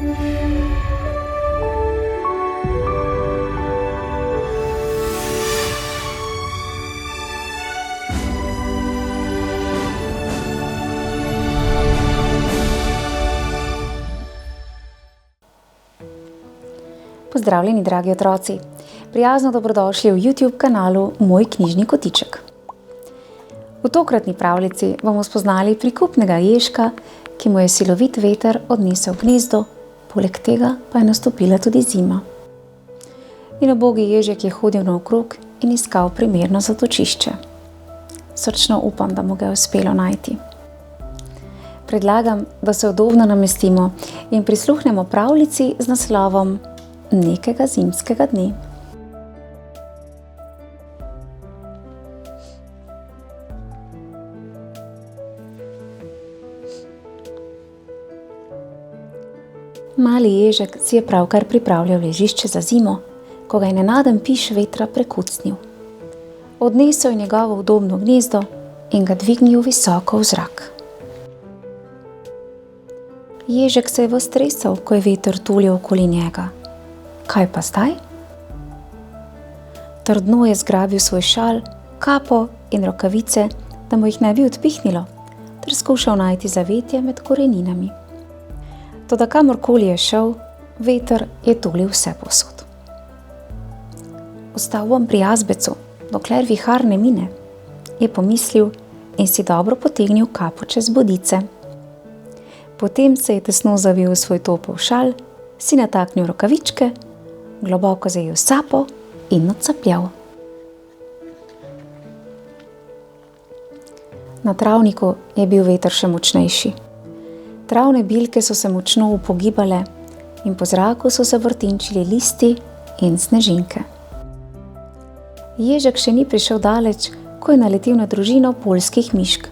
Pozdravljeni, dragi otroci! Prijazno dobrodošli v YouTube kanalu Moj knjižni kotiček. V tokratni pravljici bomo spoznali prikupnega ježka, ki mu je silovit veter odnesel gnezdo, poleg tega pa je nastopila tudi zima. In ubogi ježek je hodil naokrog in iskal primerno zatočišče. Srčno upam, da mu ga je uspelo najti. Predlagam, da se udobno namestimo in prisluhnemo pravljici z naslovom Nekega zimskega dne. Mali ježek si je pravkar pripravljal ležišče za zimo, ko ga je nenaden piš vetra prekucnil. Odnesel je njegovo udobno gnezdo in ga dvignil visoko v zrak. Ježek se je ves tresel, ko je veter tulil okoli njega. Kaj pa zdaj? Trdno je zgrabil svoj šal, kapo in rokavice, da mu jih ne bi odpihnilo, ter skušal najti zavetje med koreninami. Toda kamorkoli je šel, veter je tulil vsepovsod. Ostal bom pri jazbecu, dokler vihar ne mine, je pomislil in si dobro potegnil kapo čez bodice. Potem se je tesno zavil v svoj topel šal, si nataknil rokavičke, globoko zajel sapo in odcapljal. Na travniku je bil veter še močnejši. Travne bilke so se močno upogibale in po zraku so se vrtinčili listi in snežinke. Ježek še ni prišel daleč, ko je naletel na družino poljskih mišk.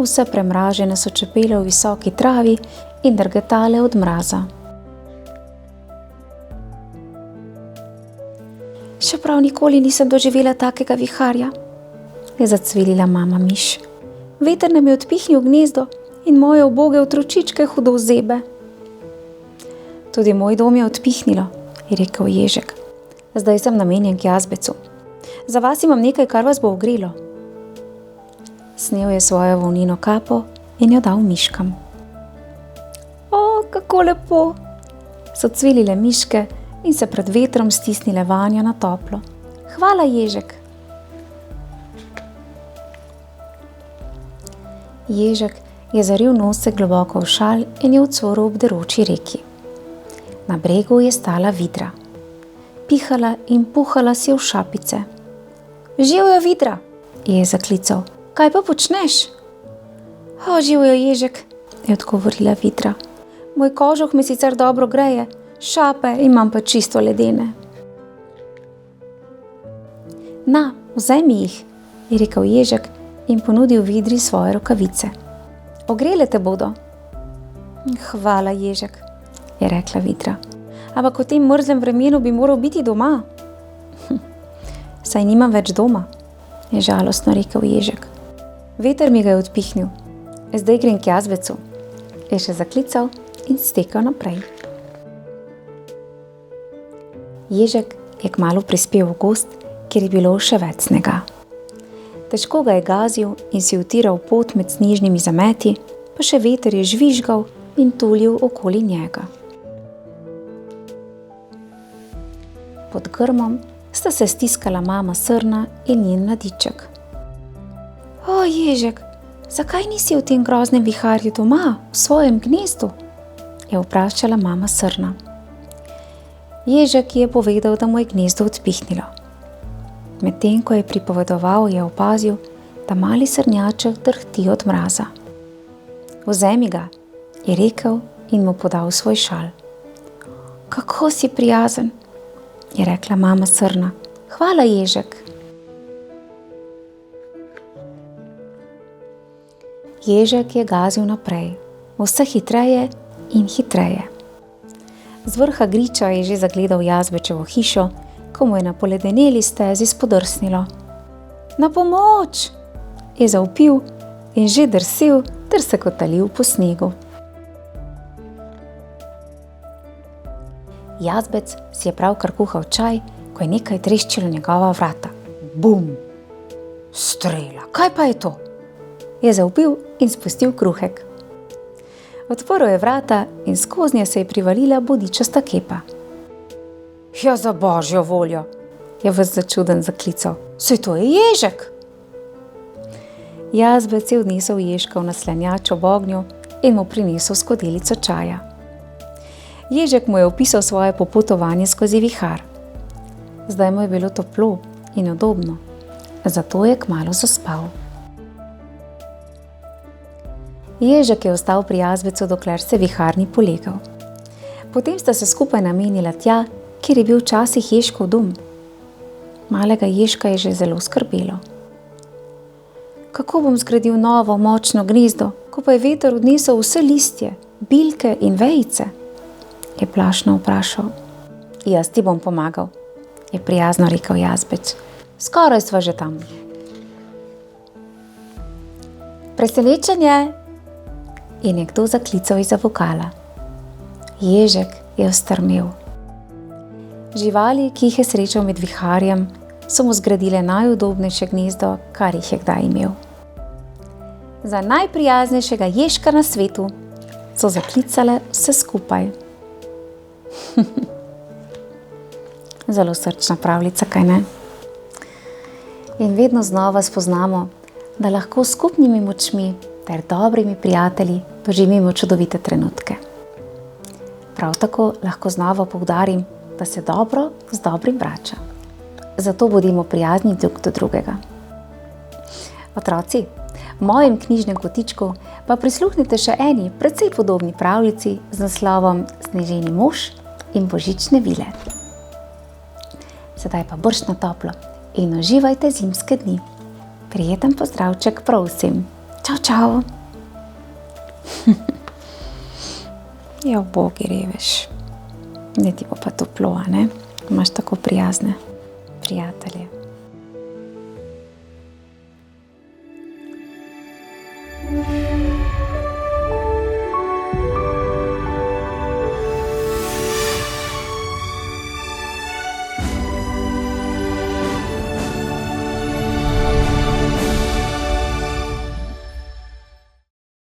Vse premražene so čepele v visoki travi in drgetale od mraza. Še prav nikoli nisem doživela takega viharja, je zacvilila mama miš. Veter nam je odpihnil gnezdo in moje uboge otročičke hudo zebe. Tudi moj dom je odpihnilo, je rekel ježek. Zdaj sem namenjen k jazbecu. Za vas imam nekaj, kar vas bo ogrelo. Snel je svojo volnino kapo in jo dal miškam. O, kako lepo, so cvilile miške in se pred vetrom stisnile vanjo na toplo. Hvala, ježek. Ježek je zaril nosek globoko v šal in je odcvoril ob deroči reki. Na bregu je stala vidra. Pihala in puhala si v šapice. Živjo, vidra, je zaklical. Kaj pa počneš? O, živjo, ježek, je odgovorila vidra. Moj kožuh me sicer dobro greje, šape imam pa čisto ledene. Na, vzemi jih, je rekel ježek in ponudil vidri svoje rokavice. Ogrele te bodo. Hvala, ježek, je rekla vidra. Ampak v tem mrzlem vremenu bi moral biti doma. Saj nimam več doma, je žalostno rekel ježek. Veter mi ga je odpihnil. Zdaj grem k jazbecu, je še zaklical in stekel naprej. Ježek je kmalu prispel v gozd, kjer je bilo še več snega. Težko ga je gazil in si utiral pot med snežnimi zameti, pa še veter je žvižgal in tulil okoli njega. Pod grmom sta se stiskala mama srna in njen mladiček. O, ježek, zakaj nisi v tem groznem viharju doma, v svojem gnezdu? Je vprašala mama srna. Ježek je povedal, da mu je gnezdo odpihnilo. Medtem ko je pripovedoval, je opazil, da mali srnjaček drhti od mraza. Vzemi ga, je rekel in mu podal svoj šal. Kako si prijazen, je rekla mama srna. Hvala, ježek. Ježek je gazil naprej, vse hitreje in hitreje. Z vrha griča je že zagledal jazbečevo hišo, ko mu je na poledeneli stezi spodrsnilo. Na pomoč! Je zavpil in že drsel ter se kotalil po snegu. Jazbec si je pravkar kuhal čaj, ko je nekaj treščilo njegova vrata. Bum! Strela, kaj pa je to? Je zavpil in spustil kruhek. Odprl je vrata in skoznje se je privalila bodičasta kepa. Ja, za božjo voljo, je ves začuden zaklical. Saj to je Ježek! Jazbec je odnesel Ježka v naslanjač ob ognju in mu prinesel skodelico čaja. Ježek mu je opisal svoje popotovanje skozi vihar. Zdaj mu je bilo toplo in udobno, zato je kmalu zaspal. Ježek je ostal pri jazbecu, dokler se vihar ni polegal. Potem sta se skupaj namenila tja, kjer je bil včasih Ježkov dom. Malega Ježka je že zelo skrbelo. Kako bom zgradil novo, močno gnezdo, ko pa je veter odnesel vse listje, bilke in vejice? Je plašno vprašal. Jaz ti bom pomagal, je prijazno rekel jazbec. Skoraj sva že tam. Presenečenje! Je nekdo zaklical izza vokala. Ježek je ostrmel. Živali, ki jih je srečal med viharjem, so mu zgradile najudobnejše gnezdo, kar jih je kdaj imel. Za najprijaznejšega Ježka na svetu so zaklicale vse skupaj. Zelo srčna pravljica, kaj ne? In vedno znova spoznamo, da lahko s skupnimi močmi ter dobrimi prijatelji doživimo čudovite trenutke. Prav tako lahko znova poudarim, da se dobro z dobrim vrača. Zato bodimo prijazni drug do drugega. Otroci, v mojem knjižnem kotičku pa prisluhnite še eni precej podobni pravljici z naslovom Sneženi mož in božične vile. Sedaj pa brž na toplo in uživajte zimske dni. Prijeten pozdravček prav vsem. Čau, čau. Ja, ubogi revež. Ne ti bo pa toplo, a ne? Imaš tako prijazne prijatelje.